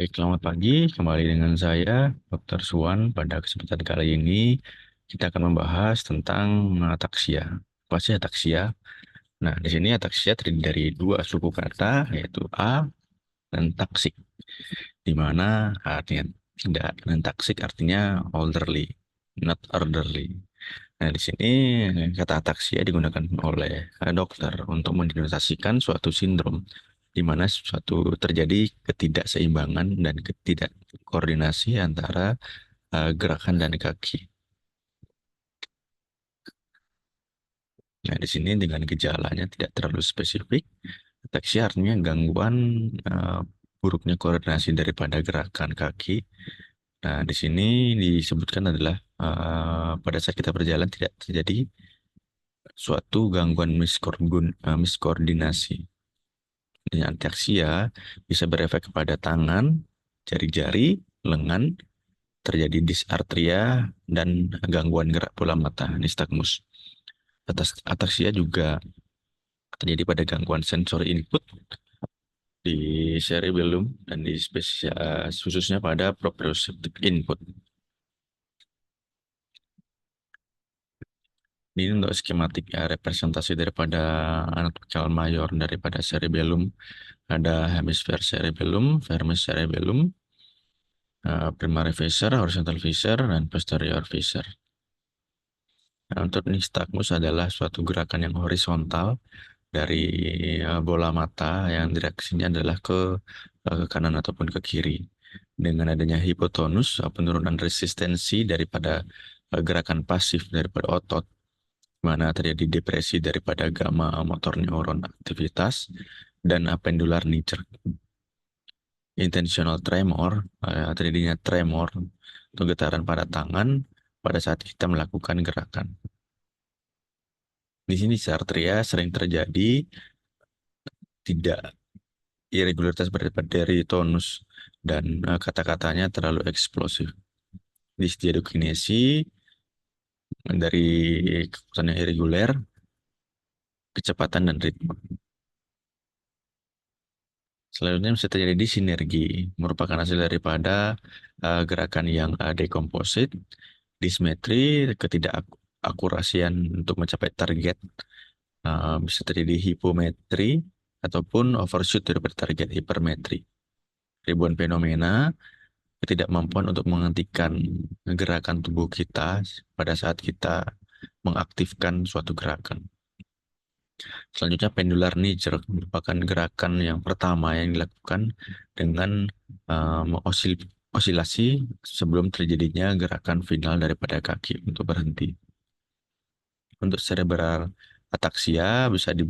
Baik, selamat pagi. Kembali dengan saya, Dr. Suwan. Pada kesempatan kali ini, kita akan membahas tentang ataksia. Apa sih ataksia? Nah, di sini ataksia terdiri dari dua suku kata, yaitu a dan taksik, di mana artinya tidak, dan taksik artinya elderly, not orderly. Nah, di sini kata ataksia digunakan oleh dokter untuk mendiagnosasikan suatu sindrom di mana suatu terjadi ketidakseimbangan dan ketidakkoordinasi antara gerakan dan kaki. Nah, di sini dengan gejalanya tidak terlalu spesifik, ataksia artinya gangguan eh, buruknya koordinasi daripada gerakan kaki. Nah, di sini disebutkan adalah pada saat kita berjalan tidak terjadi suatu gangguan miskoordinasi. Dengan ataksia bisa berefek kepada tangan, jari-jari, lengan, terjadi disartria, dan gangguan gerak bola mata, nistagmus. Ataksia juga terjadi pada gangguan sensori input di cerebellum dan di spesies khususnya pada proprioceptive input. Ini untuk skematik representasi daripada anatomical mayor daripada cerebellum. Ada hemisfer cerebellum, vermis cerebellum, primary fissure, horizontal fissure, dan posterior fissure. Nah, untuk nistagmus adalah suatu gerakan yang horizontal dari bola mata yang direksinya adalah ke kanan ataupun ke kiri. Dengan adanya hipotonus, penurunan resistensi daripada gerakan pasif daripada otot, mana terjadi depresi daripada gamma motor neuron aktivitas dan pendular nature. Intentional tremor, terjadinya tremor atau getaran pada tangan pada saat kita melakukan gerakan. Di sini disartria sering terjadi tidak irregularitas dari tonus dan kata-katanya terlalu eksplosif. Distiadokinesi dari kekuatan yang irreguler, kecepatan dan ritme. Selanjutnya bisa terjadi disinergi, merupakan hasil daripada gerakan yang dekomposit, dismetri, ketidakakurasian untuk mencapai target, bisa terjadi hipometri, ataupun overshoot daripada target hipermetri. Ribuan fenomena ketidakmampuan untuk menghentikan gerakan tubuh kita pada saat kita mengaktifkan suatu gerakan. Selanjutnya pendular nature merupakan gerakan yang pertama yang dilakukan dengan osilasi sebelum terjadinya gerakan final daripada kaki untuk berhenti. Untuk cerebral ataksia bisa di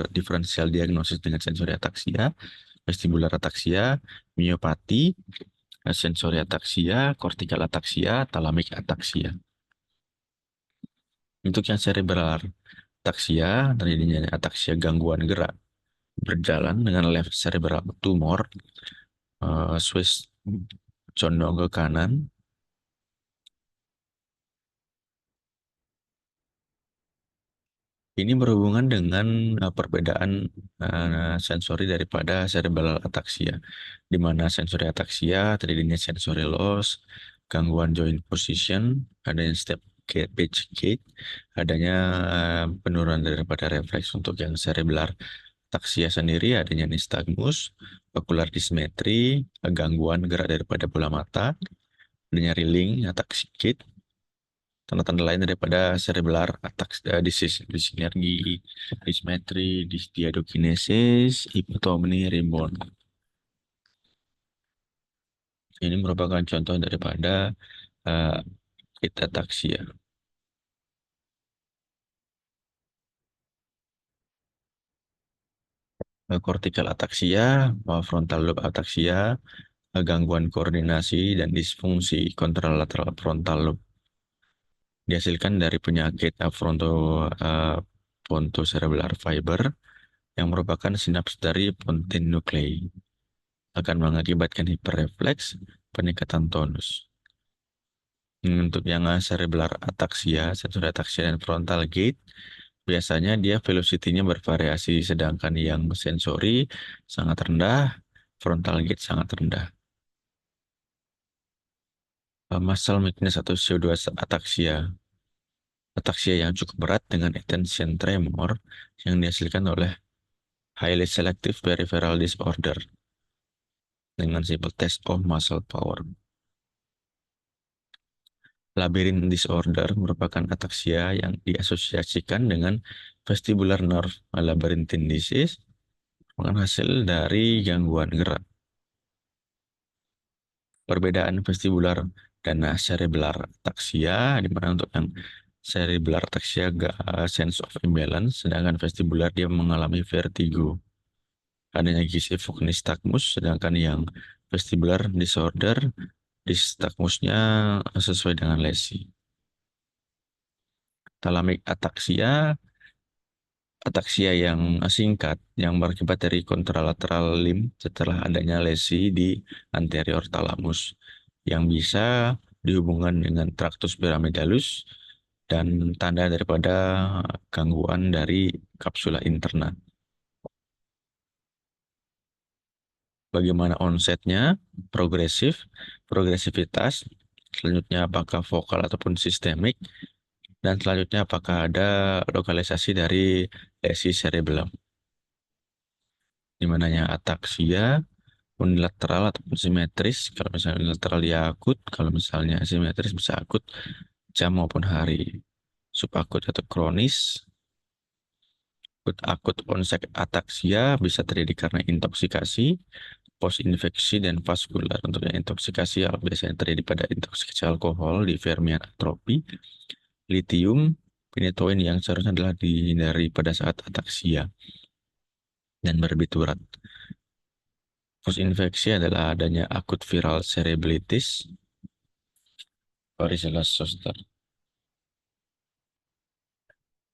diferensial diagnosis dengan sensori ataksia, vestibular ataksia, miopati, sensori ataksia, kortikal ataksia, talamik ataksia. Untuk yang cerebral ataksia, terjadinya ataksia gangguan gerak berjalan dengan left cerebral tumor, Swiss condong ke kanan. Ini berhubungan dengan perbedaan sensori daripada cerebral ataksia, di mana sensori ataksia terjadinya sensori loss, gangguan joint position, adanya step gate, pitch gate, adanya penurunan daripada refleks. Untuk yang cerebral ataksia sendiri adanya nystagmus, ocular dysmetry, gangguan gerak daripada bola mata, adanya reeling, ataxia gait, tanda-tanda lain daripada cerebral disease, disinergi, dysmetry, dysdiadokinesis, hipotomi, rebound. Ini merupakan contoh daripada uh, ataxia. Kortikal ataksia, frontal lobe ataksia, gangguan koordinasi dan disfungsi kontralateral frontal lobe dihasilkan dari penyakit pontocerebellar fiber yang merupakan sinaps dari pontin nuklei, akan mengakibatkan hiperrefleks, peningkatan tonus. Untuk yang cerebellar ataksia, sensori ataksia dan frontal gait Biasanya dia velocity-nya bervariasi, sedangkan yang sensori sangat rendah, frontal gate sangat rendah. Muscle weakness atau pseudoataxia. Ataksia yang cukup berat dengan attention tremor yang dihasilkan oleh highly selective peripheral disorder dengan simple test of muscle power. Labyrinth disorder merupakan ataksia yang diasosiasikan dengan vestibular nerve labyrinthine disease, merupakan hasil dari gangguan gerak. Perbedaan vestibular dan cerebellar ataksia, di mana untuk yang cerebellar ataksia gak sense of imbalance, sedangkan vestibular dia mengalami vertigo. Adanya gisefuk nystagmus, sedangkan yang vestibular disorder nystagmusnya sesuai dengan lesi. Thalamic ataksia, ataksia yang singkat yang berakibat dari kontralateral limb setelah adanya lesi di anterior thalamus yang bisa dihubungkan dengan tractus piramidalus dan tanda daripada gangguan dari kapsula interna. Bagaimana onsetnya? Progresif, progresivitas, selanjutnya apakah vokal ataupun sistemik, dan selanjutnya apakah ada lokalisasi dari lesi cerebellum. Di mananya ataksia, unilateral ataupun simetris, kalau misalnya unilateral dia akut, kalau misalnya simetris bisa akut jam maupun hari. Subakut atau kronis, akut onset ataksia bisa terjadi karena intoksikasi, post infeksi dan vaskular. Untuk yang intoksikasi biasanya terjadi pada intoksikasi alkohol di fermion atropi, litium, phenytoin yang seharusnya adalah dihindari pada saat ataksia dan barbiturat. Post infeksi adalah adanya akut viral cerebritis, varicella zoster,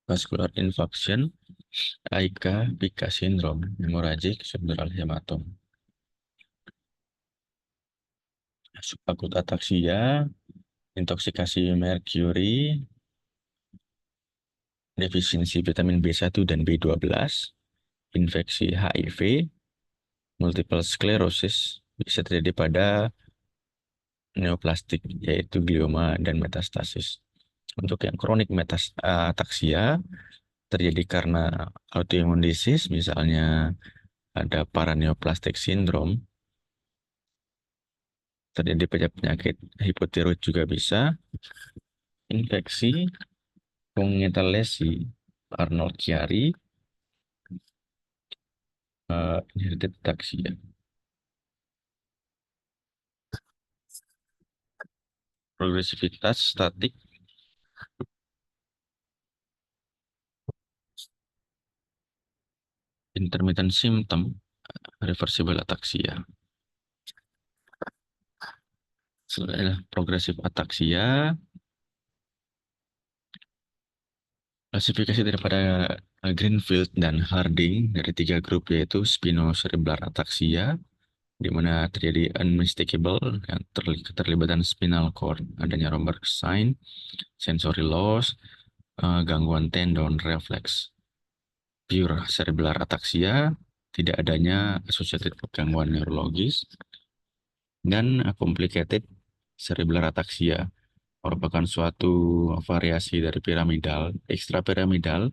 vascular infarction, AICA, Pica syndrome, hemorrhagic subdural hematom. Subakut ataksia, intoksikasi merkuri, defisiensi vitamin B1 dan B12, infeksi HIV, multiple sclerosis bisa terjadi pada neoplastik, yaitu glioma dan metastasis. Untuk yang kronik ataksia terjadi karena autoimmune disease, misalnya ada paraneoplastic syndrome, terjadi pada penyakit hipotiroid juga bisa, infeksi, congenital lesi, Arnold Chiari, inherited ataxia. Progresivitas statik, intermittent symptom, reversible ataxia. Setelah progresif ataksia, klasifikasi daripada Greenfield dan Harding dari 3 grup yaitu spinocerebellar ataxia, di mana terjadi unmistakable yang keterlibatan spinal cord, adanya Romberg sign, sensory loss, gangguan tendon refleks. Pure cerebellar ataxia, tidak adanya associated gangguan neurologis, dan complicated cerebellar ataxia merupakan suatu variasi dari piramidal, ekstrapiramidal,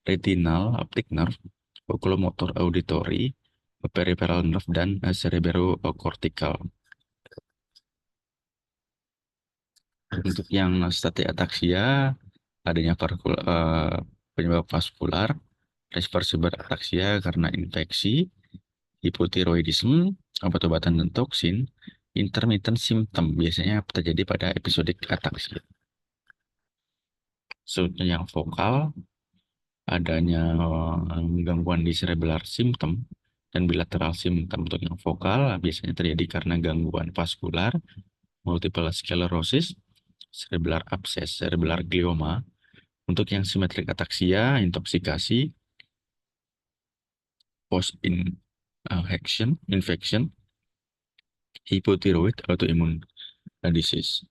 retinal, optic nerve, oculomotor auditory, peripheral nerve, dan cerebrocortical. Untuk yang static ataxia, adanya penyebab vaskular, reversible ataxia karena infeksi, hipotiroidisme, obat-obatan dan toksin, intermittent symptom biasanya terjadi pada episodik ataxia. Selanjutnya yang vokal, adanya gangguan di cerebellar symptom dan bilateral symptom. Untuk yang vokal biasanya terjadi karena gangguan vaskular, multiple sclerosis, cerebellar abscess, cerebellar glioma. Untuk yang simetrik ataksia, intoksikasi, post infection, hypothyroid, autoimmune disease.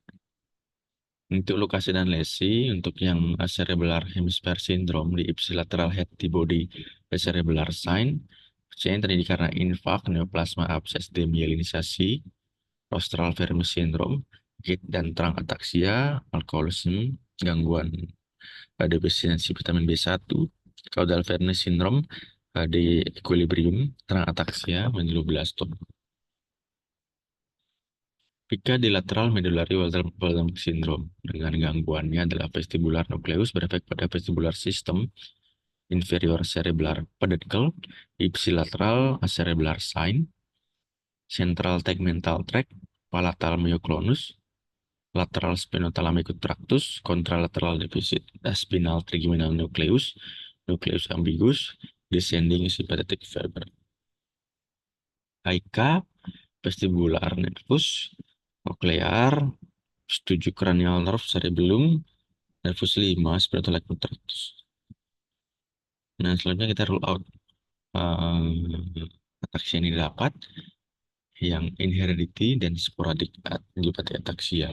Untuk lokasi dan lesi, untuk yang cerebellar hemisphere syndrome di ipsilateral head di body cerebellar sign, yang terjadi karena infark, neoplasma abses, demyelinisasi, rostral Vermis syndrome, gait dan terang ataksia, alkoholisme, gangguan defisiensi vitamin B1, caudal Vernis syndrome, di equilibrium, terang ataksia, medulloblastoma. Pica di lateral medullary Waldenburg syndrome dengan gangguannya adalah vestibular nucleus berefek pada vestibular system, inferior cerebellar peduncle, ipsilateral cerebellar sign, central tegmental tract, palatal myoclonus, lateral spinothalamic tractus, contralateral deficit, spinal trigeminal nucleus, nucleus ambiguus, descending sympathetic fiber. AIK, vestibular nervus, cochlear, 7 cranial nerve cerebellum, nervus 5, spinothalamic tractus. Nah, selanjutnya kita rule out ataxia yang didapat, yang inheredity dan sporadik idiopathic ataxia.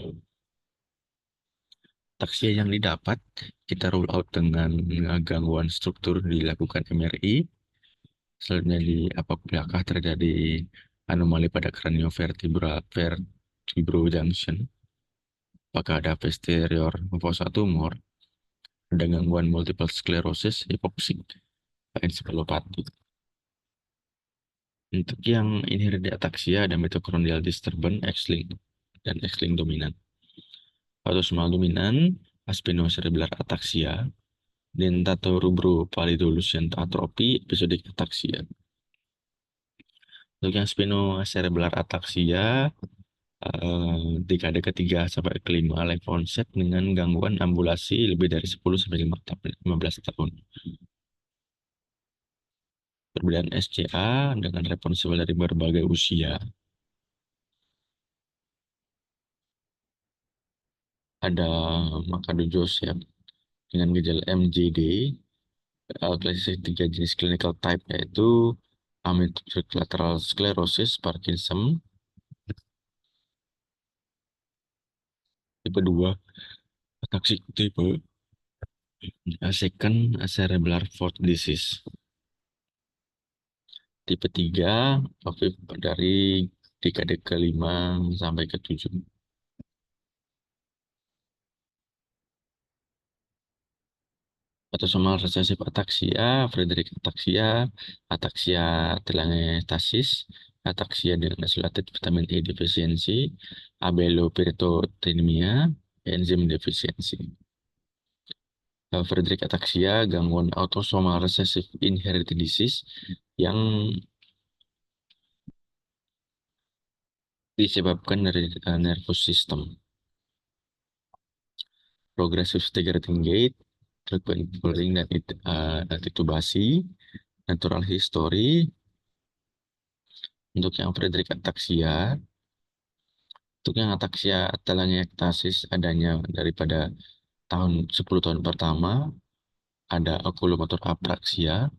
Ataxia yang didapat, kita rule out dengan gangguan struktur dilakukan MRI. Selanjutnya apabila terjadi anomali pada craniovertebral junction, apakah ada posterior fossa tumor, ada gangguan multiple sclerosis, hipoksik, encephalopati. Untuk yang inherited ataxia ada mitochondrial disturbance, X-linked dan X-linked dominan. Autosomal dominan, aspinocerebellar ataxia, dentatorubropallidoluyent atrophy, episodic ataxia. Untuk yang spinocerebellar ataxia, dekade ketiga sampai kelima life onset dengan gangguan ambulasi lebih dari 10 sampai 15 tahun. Perbedaan SCA dengan responsibel dari berbagai usia. Ada Makado Joseph dengan gejala MJD, klasifisasi 3 jenis clinical type yaitu amyotrophic lateral sclerosis, Parkinson, tipe 2, ataxia tipe, second cerebellar fault disease. Tipe 3, aktif dari dekade ke-5 sampai ke-7. Autosomal recessive ataxia, Friedreich ataxia, ataxia telangiectasis, ataxia dengan isolated vitamin E deficiency, abelopyritotemia, enzim deficiency. Friedreich ataxia, gangguan autosomal recessive inherited disease yang disebabkan dari nervous system. Progressive stagnating gait, frequent falling dan titubasi, natural history. Untuk yang Friedreich ataxia, untuk yang ataxia telangiectasis adanya daripada 10 tahun pertama, ada oculomotor apraxia,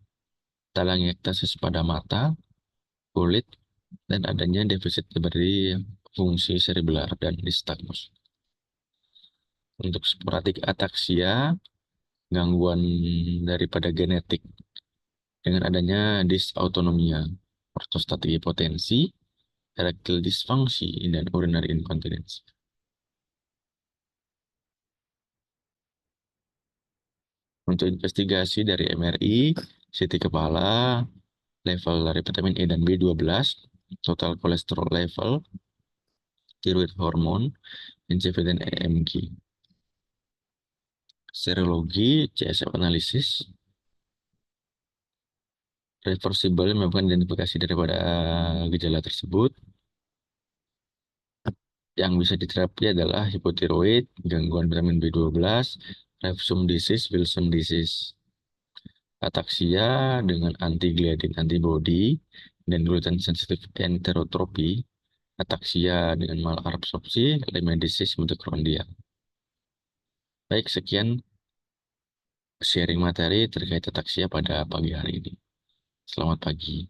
telangiectasis pada mata, kulit, dan adanya defisit dari fungsi cerebellar dan nystagmus. Untuk sporadik ataxia, gangguan daripada genetik dengan adanya dysautonomia, ortostatik hipotensi, erectile dysfunction, dan urinary incontinence. Untuk investigasi dari MRI, CT kepala, level dari vitamin E dan B12, total kolesterol level, thyroid hormone, NCV dan EMG. Serologi, CSF analisis, reversible melakukan identifikasi daripada gejala tersebut. Yang bisa diterapi adalah hipotiroid, gangguan vitamin B12, Refsum disease, Wilson disease. Ataxia dengan anti-gliadin antibody dan gluten sensitive enterotropi. Ataxia dengan malabsorpsi, Lyme disease, mitochondria. Baik, sekian sharing materi terkait ataxia pada pagi hari ini. Selamat pagi.